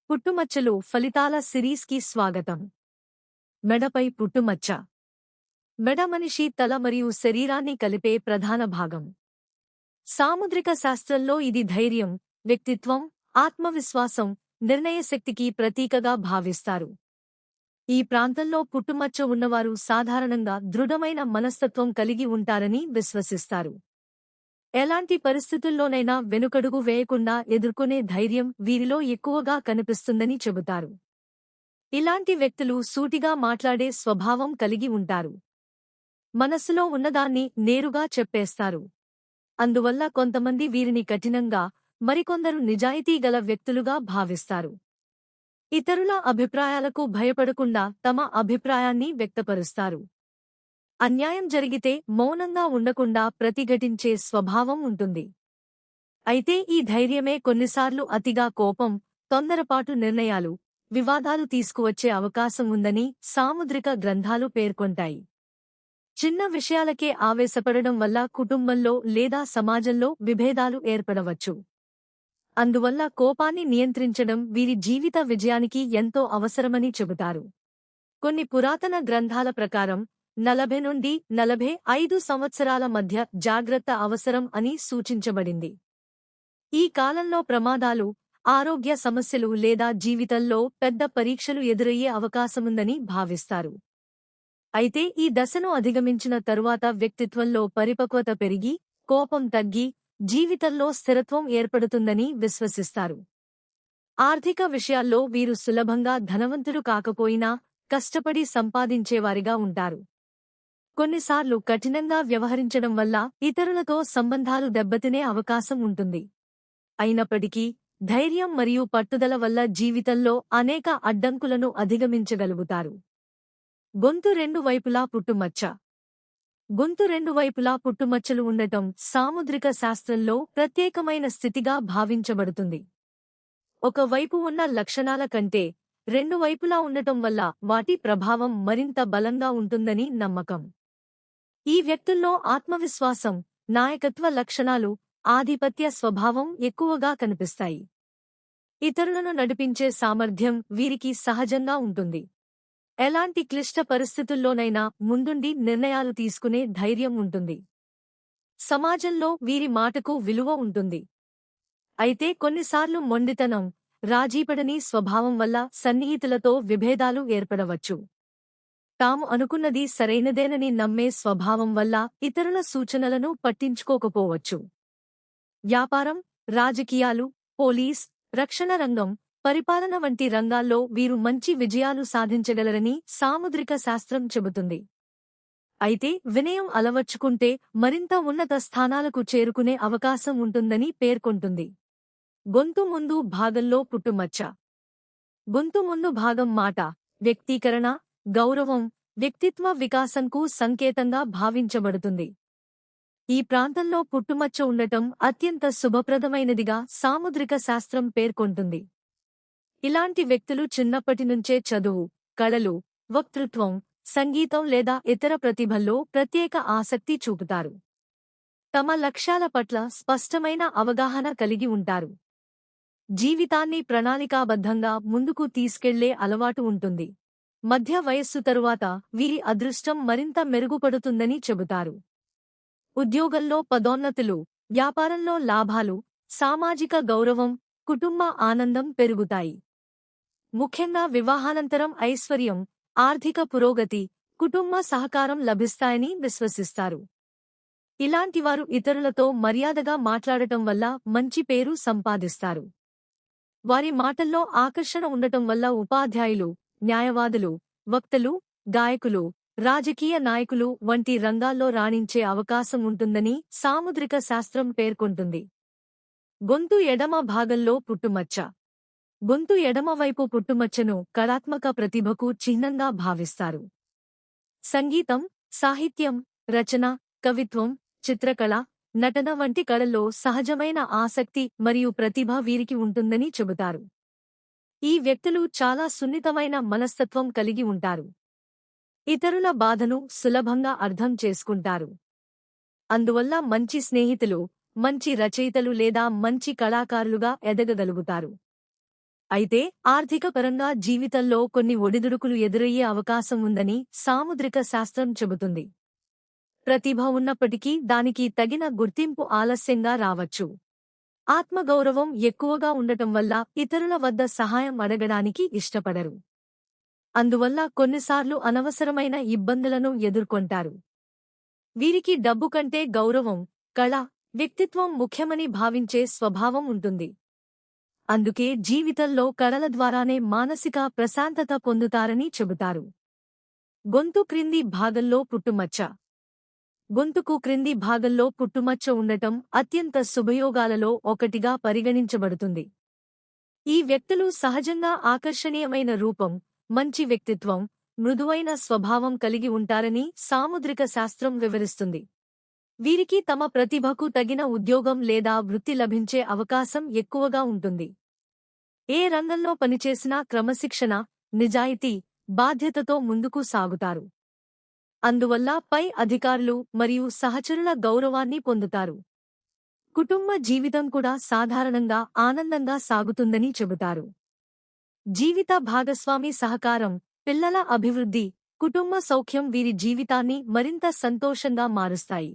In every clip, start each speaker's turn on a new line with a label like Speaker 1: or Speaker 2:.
Speaker 1: పుట్టుమచ్చలు ఫలితాల సిరీస్కి స్వాగతం. మెడపై పుట్టుమచ్చ. మెడ మనిషి తల మరియు శరీరాన్ని కలిపే ప్రధాన భాగం. సాముద్రిక శాస్త్రంలో ఇది ధైర్యం, వ్యక్తిత్వం, ఆత్మవిశ్వాసం, నిర్ణయశక్తికి ప్రతీకగా భావిస్తారు. ఈ ప్రాంతంలో పుట్టుమచ్చ ఉన్నవారు సాధారణంగా దృఢమైన మనస్తత్వం కలిగి ఉంటారని విశ్వసిస్తారు. ఎలాంటి పరిస్థితుల్లోనైనా వెనుకడుగు వేయకుండా ఎదుర్కొనే ధైర్యం వీరిలో ఎక్కువగా కనిపిస్తుందని చెబుతారు. ఇలాంటి వ్యక్తులు సూటిగా మాట్లాడే స్వభావం కలిగి ఉంటారు. మనసులో ఉన్నదాన్ని నేరుగా చెప్పేస్తారు. అందువల్ల కొంతమంది వీరిని కఠినంగా, మరికొందరు నిజాయితీ గల వ్యక్తులుగా భావిస్తారు. ఇతరుల అభిప్రాయాలకు భయపడకుండా తమ అభిప్రాయాన్ని వ్యక్తపరుస్తారు. అన్యాయం జరిగితే మౌనంగా ఉండకుండా ప్రతిఘటించే స్వభావం ఉంటుంది. అయితే ఈ ధైర్యమే కొన్నిసార్లు అతిగా కోపం, తొందరపాటు నిర్ణయాలు, వివాదాలు తీసుకువచ్చే అవకాశం ఉందని సాముద్రిక గ్రంథాలు పేర్కొంటాయి. చిన్న విషయాలకే ఆవేశపడడం వల్ల కుటుంబంలో లేదా సమాజంలో విభేదాలు ఏర్పడవచ్చు. అందువల్ల కోపాన్ని నియంత్రించడం వీరి జీవిత విజయానికి ఎంతో అవసరమని చెబుతారు. కొన్ని పురాతన గ్రంథాల ప్రకారం 40 నుండి 45 సంవత్సరాల మధ్య జాగ్రత్త అవసరం అని సూచించబడింది. ఈ కాలంలో ప్రమాదాలు, ఆరోగ్య సమస్యలు లేదా జీవితంలో పెద్ద పరీక్షలు ఎదురయ్యే అవకాశముందని భావిస్తారు. అయితే ఈ దశను అధిగమించిన తరువాత వ్యక్తిత్వంలో పరిపక్వత పెరిగి, కోపం తగ్గి, జీవితంలో స్థిరత్వం ఏర్పడుతుందని విశ్వసిస్తారు. ఆర్థిక విషయాల్లో వీరు సులభంగా ధనవంతులు కాకపోయినా కష్టపడి సంపాదించేవారిగా ఉంటారు. కొన్నిసార్లు కఠినంగా వ్యవహరించడం వల్ల ఇతరులతో సంబంధాలు దెబ్బతినే అవకాశం ఉంటుంది. అయినప్పటికీ ధైర్యం మరియు పట్టుదల వల్ల జీవితంలో అనేక అడ్డంకులను అధిగమించగలుగుతారు. గొంతు రెండు వైపులా పుట్టుమచ్చ. గొంతు రెండు వైపులా పుట్టుమచ్చలు ఉండటం సాముద్రిక శాస్త్రంలో ప్రత్యేకమైన స్థితిగా భావించబడుతుంది. ఒక వైపు ఉన్న లక్షణాల కంటే రెండు వైపులా ఉండటం వల్ల వాటి ప్రభావం మరింత బలంగా ఉంటుందని నమ్మకం. ఈ వ్యక్తుల్లో ఆత్మవిశ్వాసం, నాయకత్వ లక్షణాలు, ఆధిపత్య స్వభావం ఎక్కువగా కనిపిస్తాయి. ఇతరులను నడిపించే సామర్థ్యం వీరికి సహజంగా ఉంటుంది. ఎలాంటి క్లిష్ట పరిస్థితుల్లోనైనా ముందుండి నిర్ణయాలు తీసుకునే ధైర్యం ఉంటుంది. సమాజంలో వీరి మాటకు విలువ ఉంటుంది. అయితే కొన్నిసార్లు మొండితనం, రాజీపడని స్వభావం వల్ల సన్నిహితులతో విభేదాలు ఏర్పడవచ్చు. తాము అనుకున్నది సరైనదేనని నమ్మే స్వభావం వల్ల ఇతరుల సూచనలను పట్టించుకోకపోవచ్చు. వ్యాపారం, రాజకీయాలు, పోలీస్, రక్షణ రంగం, పరిపాలన వంటి రంగాల్లో వీరు మంచి విజయాలు సాధించగలరని సాముద్రిక శాస్త్రం చెబుతుంది. అయితే వినయం అలవర్చుకుంటే మరింత ఉన్నత స్థానాలకు చేరుకునే అవకాశం ఉంటుందని పేర్కొంటుంది. గొంతు ముందు భాగంలో పుట్టుమచ్చ. గొంతు ముందు భాగం మాట, వ్యక్తీకరణ, గౌరవం, వ్యక్తిత్వ వికాసంకు సంకేతంగా భావించబడుతుంది. ఈ ప్రాంతంలో పుట్టుమచ్చ ఉండటం అత్యంత శుభప్రదమైనదిగా సాముద్రిక శాస్త్రం పేర్కొంటుంది. ఇలాంటి వ్యక్తులు చిన్నప్పటినుంచే చదువు, కళలు, వక్తృత్వం, సంగీతం లేదా ఇతర ప్రతిభల్లో ప్రత్యేక ఆసక్తి చూపుతారు. తమ లక్ష్యాల పట్ల స్పష్టమైన అవగాహన కలిగి ఉంటారు. జీవితాన్ని ప్రణాళికాబద్ధంగా ముందుకు తీసుకెళ్లే అలవాటు ఉంటుంది. మధ్య వయస్సు తరువాత వీరి అదృష్టం మరింత మెరుగుపడుతుందని చెబుతారు. ఉద్యోగంలో పదోన్నతులు, వ్యాపారంలో లాభాలు, సామాజిక గౌరవం, కుటుంబ ఆనందం పెరుగుతాయి. ముఖ్యంగా వివాహానంతరం ఐశ్వర్యం, ఆర్థిక పురోగతి, కుటుంబ సహకారం లభిస్తాయని విశ్వసిస్తారు. ఇలాంటివారు ఇతరులతో మర్యాదగా మాట్లాడటం వల్ల మంచి పేరు సంపాదిస్తారు. వారి మాటల్లో ఆకర్షణ ఉండటం వల్ల ఉపాధ్యాయులు, న్యాయవాదులు, వక్తలు, గాయకులు, రాజకీయ నాయకులు వంటి రంగాల్లో రాణించే అవకాశం ఉంటుందని సాముద్రిక శాస్త్రం పేర్కొంటుంది. గొంతు ఎడమ భాగంలో పుట్టుమచ్చ. గొంతు ఎడమవైపు పుట్టుమచ్చను కళాత్మక ప్రతిభకు చిహ్నంగా భావిస్తారు. సంగీతం, సాహిత్యం, రచన, కవిత్వం, చిత్రకళ, నటన వంటి కళల్లో సహజమైన ఆసక్తి మరియు ప్రతిభ వీరికి ఉంటుందని చెబుతారు. ఈ వ్యక్తులు చాలా సున్నితమైన మనస్తత్వం కలిగి ఉంటారు. ఇతరుల బాధను సులభంగా అర్థం చేసుకుంటారు. అందువల్ల మంచి స్నేహితులు, మంచి రచయితలు లేదా మంచి కళాకారులుగా ఎదగగలుగుతారు. అయితే ఆర్థిక పరంగా జీవితంలో కొన్ని ఒడిదుడుకులు ఎదురయ్యే అవకాశం ఉందని సాముద్రిక శాస్త్రం చెబుతుంది. ప్రతిభ ఉన్నప్పటికీ దానికి తగిన గుర్తింపు ఆలస్యంగా రావచ్చు. ఆత్మగౌరవం ఎక్కువగా ఉండటం వల్ల ఇతరుల వద్ద సహాయం అడగడానికి ఇష్టపడరు. అందువల్ల కొన్నిసార్లు అనవసరమైన ఇబ్బందులను ఎదుర్కొంటారు. వీరికి డబ్బు కంటే గౌరవం, కళ, వ్యక్తిత్వం ముఖ్యమని భావించే స్వభావం ఉంటుంది. అందుకే జీవితంలో కళల ద్వారానే మానసిక ప్రశాంతత పొందుతారని చెబుతారు. గొంతు క్రింది భాగంలో పుట్టుమచ్చ. గొంతుకు క్రింది భాగంలో పుట్టుమచ్చ ఉండటం అత్యంత శుభయోగాలలో ఒకటిగా పరిగణించబడుతుంది. ఈ వ్యక్తులు సహజంగా ఆకర్షణీయమైన రూపం, మంచి వ్యక్తిత్వం, మృదువైన స్వభావం కలిగి ఉంటారని సాముద్రిక శాస్త్రం వివరిస్తుంది. వీరికి తమ ప్రతిభకు తగిన ఉద్యోగం లేదా వృత్తి లభించే అవకాశం ఎక్కువగా ఉంటుంది. ఏ రంగంలో పనిచేసినా క్రమశిక్షణ, నిజాయితీ, బాధ్యతతో ముందుకు సాగుతారు. అందువల్ల పై అధికారులు మరియు సహచరుల గౌరవాన్ని పొందుతారు. కుటుంబ జీవితం కూడా సాధారణంగా ఆనందంగా సాగుతుందని చెబుతారు. జీవిత భాగస్వామి సహకారం, పిల్లల అభివృద్ధి, కుటుంబ సౌఖ్యం వీరి జీవితాన్ని మరింత సంతోషంగా మారుస్తాయి.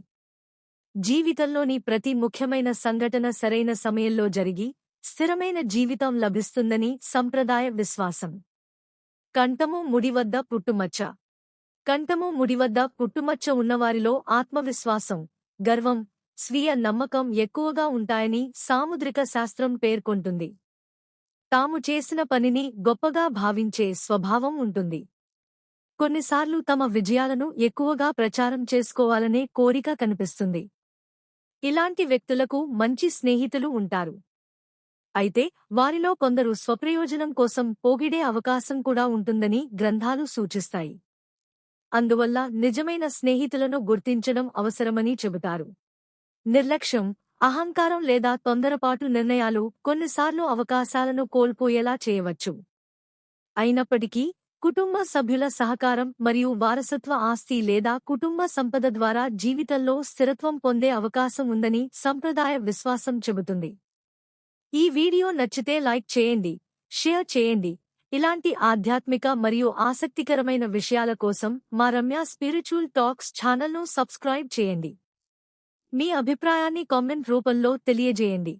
Speaker 1: జీవితంలోని ప్రతి ముఖ్యమైన సంఘటన సరైన సమయంలో జరిగి స్థిరమైన జీవితం లభిస్తుందని సంప్రదాయ విశ్వాసం. కంఠము ముడివద్ద పుట్టుమచ్చ. కంఠము ముడివద్ద పుట్టుమచ్చ ఉన్నవారిలో ఆత్మవిశ్వాసం, గర్వం, స్వీయ నమ్మకం ఎక్కువగా ఉంటాయని సాముద్రిక శాస్త్రం పేర్కొంటుంది. తాము చేసిన పనిని గొప్పగా భావించే స్వభావం ఉంటుంది. కొన్నిసార్లు తమ విజయాలను ఎక్కువగా ప్రచారం చేసుకోవాలనే కోరిక కనిపిస్తుంది. ఇలాంటి వ్యక్తులకు మంచి స్నేహితులు ఉంటారు. అయితే వారిలో కొందరు స్వప్రయోజనం కోసం పోగిడే అవకాశం కూడా ఉంటుందని గ్రంథాలు సూచిస్తాయి. అందువల్ల నిజమైన స్నేహితులను గుర్తించడం అవసరమని చెబుతారు. నిర్లక్ష్యం, అహంకారం లేదా తొందరపాటు నిర్ణయాలు కొన్నిసార్లు అవకాశాలను కోల్పోయేలా చేయవచ్చు. అయినప్పటికీ కుటుంబ సభ్యుల సహకారం మరియు వారసత్వ ఆస్తి లేదా కుటుంబ సంపద ద్వారా జీవితంలో స్థిరత్వం పొందే అవకాశం ఉందని సంప్రదాయ విశ్వాసం చెబుతుంది. ఈ వీడియో నచ్చితే లైక్ చేయండి, షేర్ చేయండి. ఇలాంటి ఆధ్యాత్మిక మరియు ఆసక్తికరమైన విషయాల కోసం మా రమ్య స్పిరిచువల్ టాక్స్ ఛానల్ను సబ్స్క్రైబ్ చేయండి. మీ అభిప్రాయాన్ని కామెంట్ రూపంలో తెలియజేయండి.